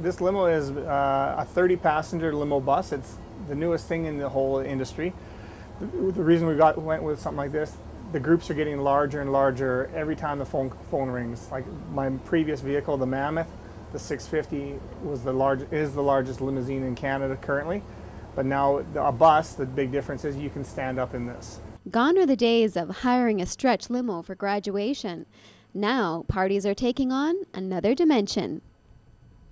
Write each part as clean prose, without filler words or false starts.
This limo is a 30-passenger limo bus. It's the newest thing in the whole industry. The reason we went with something like this, the groups are getting larger and larger every time the phone rings. Like my previous vehicle, the Mammoth, the 650 is the largest limousine in Canada currently. But now a bus, the big difference is you can stand up in this. Gone are the days of hiring a stretch limo for graduation. Now parties are taking on another dimension.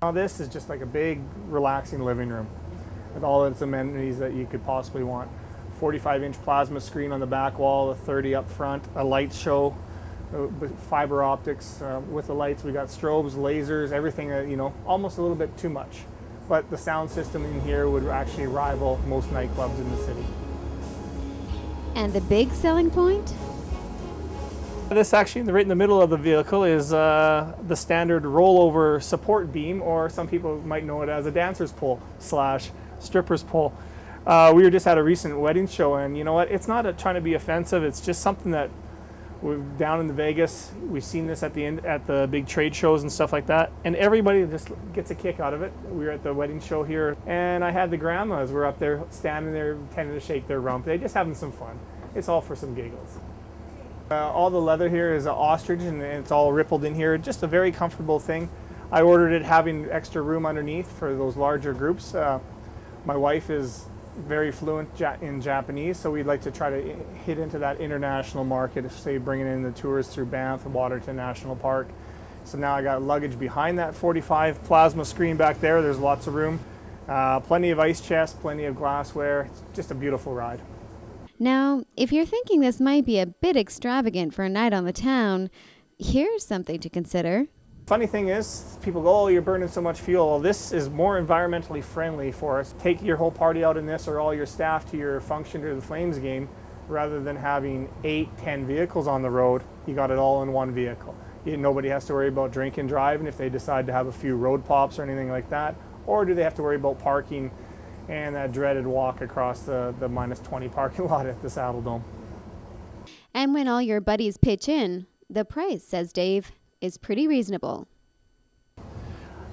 Now this is just like a big, relaxing living room with all its amenities that you could possibly want. 45-inch plasma screen on the back wall, a 30 up front, a light show with fiber optics. With the lights, we got strobes, lasers, everything, almost a little bit too much. But the sound system in here would actually rival most nightclubs in the city. And the big selling point? This actually, right in the middle of the vehicle, is the standard rollover support beam, or some people might know it as a dancer's pole / stripper's pole. We were just at a recent wedding show, and you know what? It's not trying to be offensive. It's just something that we're down in Vegas. We've seen this at the big trade shows and stuff like that, and everybody just gets a kick out of it. We were at the wedding show here, and I had the grandmas were up there standing there tending to shake their rump. They're just having some fun. It's all for some giggles. All the leather here is ostrich, and it's all rippled in here. Just a very comfortable thing. I ordered it having extra room underneath for those larger groups. My wife is very fluent in Japanese, so we'd like to try to hit into that international market, if say bringing in the tours through Banff and Waterton National Park. So now I got luggage behind that 45 plasma screen back there. There's lots of room, plenty of ice chests, plenty of glassware. It's just a beautiful ride. Now, if you're thinking this might be a bit extravagant for a night on the town, here's something to consider. Funny thing is, people go, oh, you're burning so much fuel. Well, this is more environmentally friendly for us. Take your whole party out in this, or all your staff to your function or the Flames game, rather than having 8-10 vehicles on the road. You got it all in one vehicle. Nobody has to worry about drink and driving if they decide to have a few road pops or anything like that. Or do they have to worry about parking and that dreaded walk across the -20 parking lot at the Saddle Dome. And when all your buddies pitch in, the price, says Dave, is pretty reasonable.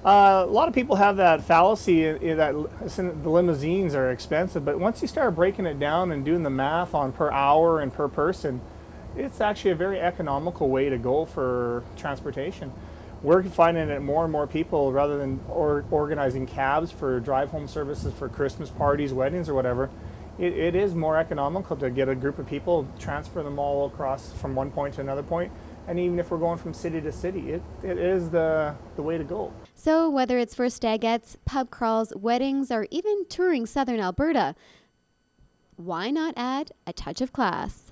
A lot of people have that fallacy that the limousines are expensive, but once you start breaking it down and doing the math on per hour and per person, it's actually a very economical way to go for transportation. We're finding that more and more people, rather than organizing cabs for drive home services for Christmas parties, weddings, or whatever, it is more economical to get a group of people, transfer them all across from one point to another point. And even if we're going from city to city, it is the way to go. So whether it's for stagettes, pub crawls, weddings, or even touring Southern Alberta, why not add a touch of class?